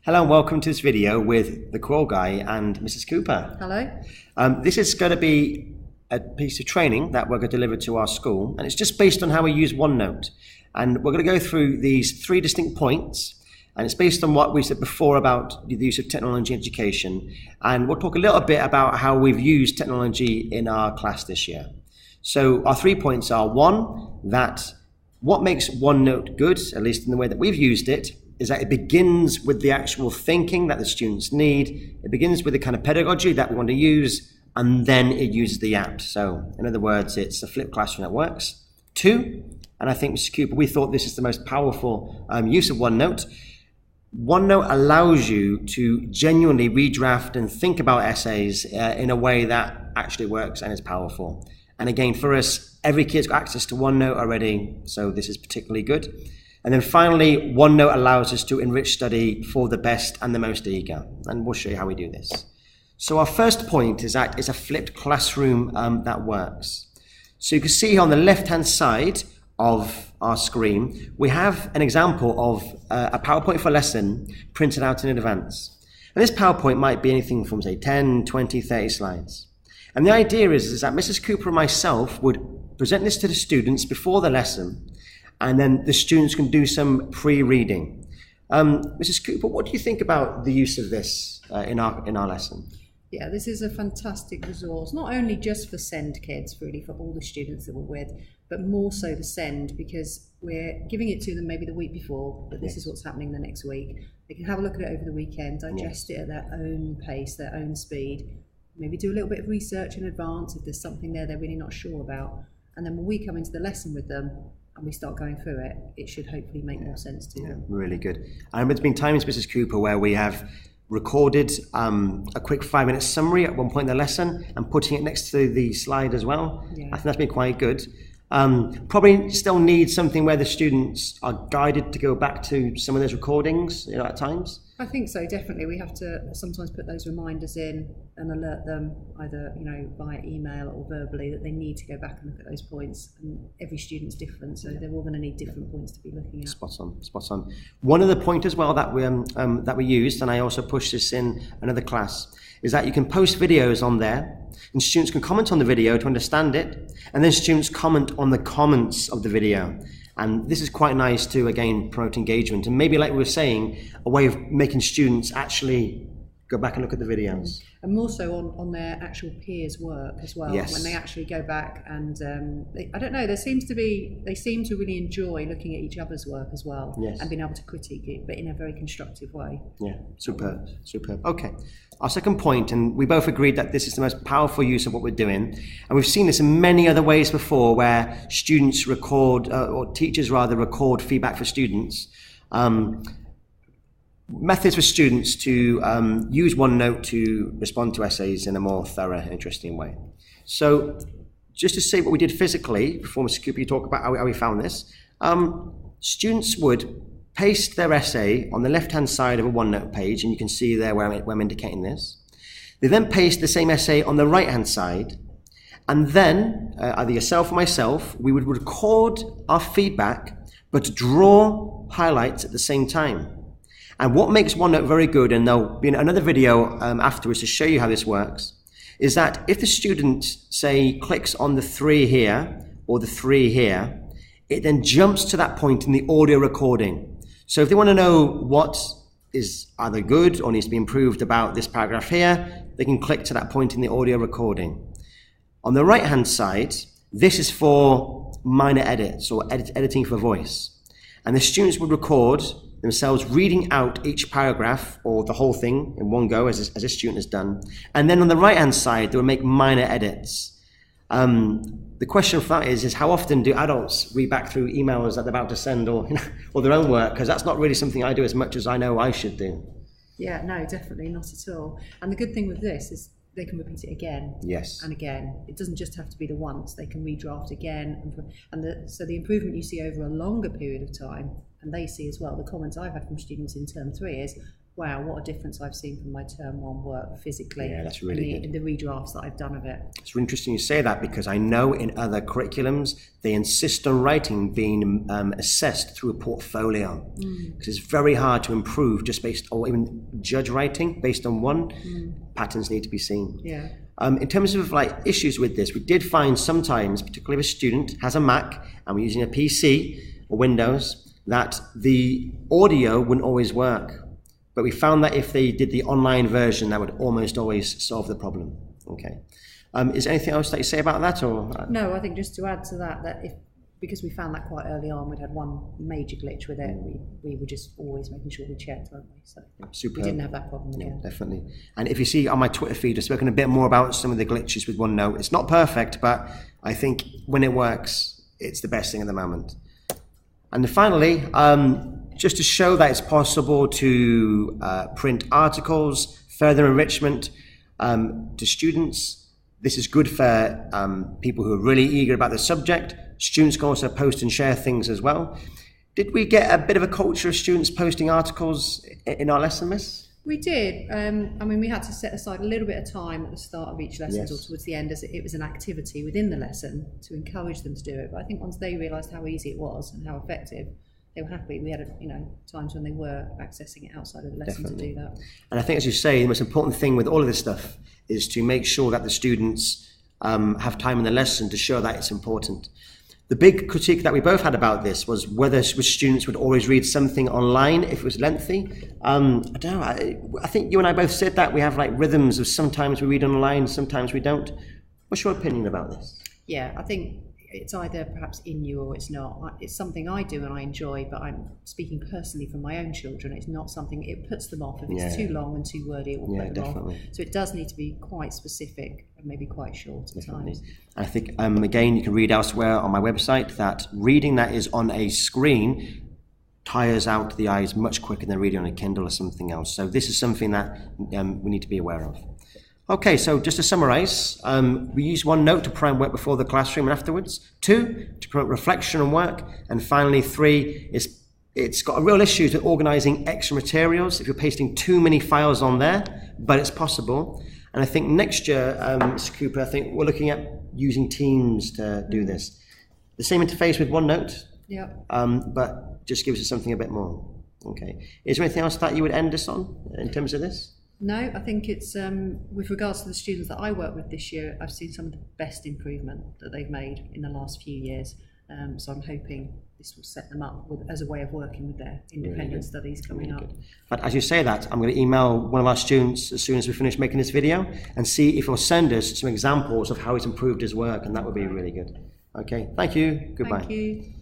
Hello and welcome to this video with the Crawl Guy and Mrs. Cooper. Hello. This is going to be a piece of training that we're going to deliver to our school, and it's just based on how we use OneNote. And we're going to go through these 3 distinct points, and it's based on what we said before about the use of technology in education. And we'll talk a little bit about how we've used technology in our class this year. So our 3 points are: 1, that what makes OneNote good, at least in the way that we've used it, is that it begins with the actual thinking that the students need. It begins with the kind of pedagogy that we want to use, and then it uses the app. So in other words, it's a flipped classroom that works. 2, and I think, Mr. Cooper, we thought this is the most powerful use of OneNote. OneNote allows you to genuinely redraft and think about essays in a way that actually works and is powerful. And again, for us, every kid's got access to OneNote already, so this is particularly good. And then finally, OneNote allows us to enrich study for the best and the most eager. And we'll show you how we do this. So our first point is that it's a flipped classroom that works. So you can see on the left-hand side of our screen, we have an example of a PowerPoint for a lesson printed out in advance. And this PowerPoint might be anything from, say, 10, 20, 30 slides. And the idea is that Mrs. Cooper and myself would present this to the students before the lesson, and then the students can do some pre-reading. Mrs. Cooper, what do you think about the use of this in our lesson? Yeah, this is a fantastic resource, not only just for SEND kids, really, for all the students that we're with, but more so for SEND, because we're giving it to them maybe the week before, but this is what's happening the next week. They can have a look at it over the weekend, digest it at their own pace, their own speed, maybe do a little bit of research in advance if there's something there they're really not sure about. And then when we come into the lesson with them, and we start going through it, it should hopefully make more sense to them. Really good. There's been times, Mrs. Cooper, where we have recorded a quick 5-minute summary at one point in the lesson and putting it next to the slide as well. I think that's been quite good. Probably still need something where the students are guided to go back to some of those recordings, at times. I think so, definitely. We have to sometimes put those reminders in and alert them either, via email or verbally that they need to go back and look at those points. And every student's different, so they're all going to need different points to be looking at. Spot on. One other point as well that we used, and I also pushed this in another class, is that you can post videos on there, and students can comment on the video to understand it, and then students comment on the comments of the video. And this is quite nice to, again, promote engagement. And maybe, like we were saying, a way of making students actually go back and look at the videos. And more so on their actual peers' work as well. Yes. When they actually go back and, I don't know, they seem to really enjoy looking at each other's work as well. Yes. And being able to critique it, but in a very constructive way. Yeah, superb. Okay, our second point, and we both agreed that this is the most powerful use of what we're doing, and we've seen this in many other ways before, where students record, or teachers rather, record feedback for students. Methods for students to use OneNote to respond to essays in a more thorough and interesting way. So just to say what we did physically, before Mr. Cooper, you talk about how we found this, students would paste their essay on the left-hand side of a OneNote page, and you can see there where I'm indicating this. They then paste the same essay on the right-hand side, and then, either yourself or myself, we would record our feedback, but draw highlights at the same time. And what makes OneNote very good, and there'll be another video afterwards to show you how this works, is that if the student, say, clicks on the 3 here, or the 3 here, it then jumps to that point in the audio recording. So if they want to know what is either good or needs to be improved about this paragraph here, they can click to that point in the audio recording. On the right-hand side, this is for minor edits, or editing for voice. And the students would record themselves reading out each paragraph or the whole thing in one go, as a student has done. And then on the right-hand side, they will make minor edits. The question for that is how often do adults read back through emails that they're about to send or their own work? Because that's not really something I do as much as I know I should do. Yeah, no, definitely not at all. And the good thing with this is they can repeat it again and again. It doesn't just have to be the once. They can redraft again. So the improvement you see over a longer period of time, and they see as well, the comments I've had from students in term 3 is, wow, what a difference I've seen from my term 1 work physically. Yeah, that's really and the redrafts that I've done of it. It's really interesting you say that, because I know in other curriculums they insist on writing being assessed through a portfolio, because it's very hard to improve just based, or even judge writing based on one. Patterns need to be seen. Yeah. In terms of like issues with this, we did find sometimes, particularly if a student has a Mac and we're using a PC or Windows, that the audio wouldn't always work. But we found that if they did the online version, that would almost always solve the problem. Okay. Is there anything else that you say about that, or? No, I think just to add to that, because we found that quite early on, we'd had one major glitch with it. We were just always making sure we checked, weren't we? So we didn't have that problem again. Yeah, definitely. And if you see on my Twitter feed, I've spoken a bit more about some of the glitches with OneNote. It's not perfect, but I think when it works, it's the best thing at the moment. And finally, just to show that it's possible to print articles, further enrichment to students. This is good for people who are really eager about the subject. Students can also post and share things as well. Did we get a bit of a culture of students posting articles in our lesson, Miss? We did. I mean, we had to set aside a little bit of time at the start of each lesson or towards the end, as it was an activity within the lesson to encourage them to do it. But I think once they realised how easy it was and how effective, they were happy. We had, times when they were accessing it outside of the lesson to do that. And I think, as you say, the most important thing with all of this stuff is to make sure that the students have time in the lesson to show that it's important. The big critique that we both had about this was whether students would always read something online if it was lengthy. I don't know. I think you and I both said that we have like rhythms of sometimes we read online, sometimes we don't. What's your opinion about this? Yeah, I think it's either perhaps in you or it's not. It's something I do and I enjoy, but I'm speaking personally from my own children. It's not something, it puts them off. If it's too long and too wordy, it will put them off. So it does need to be quite specific and maybe quite short at times. I think, again, you can read elsewhere on my website that reading that is on a screen tires out the eyes much quicker than reading on a Kindle or something else. So this is something that we need to be aware of. Okay, so just to summarize, we use OneNote to prime work before the classroom and afterwards. 2, to promote reflection and work. And finally, 3, it's got a real issue to organizing extra materials if you're pasting too many files on there, but it's possible. And I think next year, Mr. Cooper, I think we're looking at using Teams to do this. The same interface with OneNote, but just gives us something a bit more. Okay. Is there anything else that you would end us on in terms of this? No, I think it's, with regards to the students that I work with this year, I've seen some of the best improvement that they've made in the last few years. So I'm hoping this will set them up as a way of working with their independent studies coming up. But as you say that, I'm going to email one of our students as soon as we finish making this video and see if he'll send us some examples of how he's improved his work, and that would be really good. Okay, thank you. Goodbye. Thank you.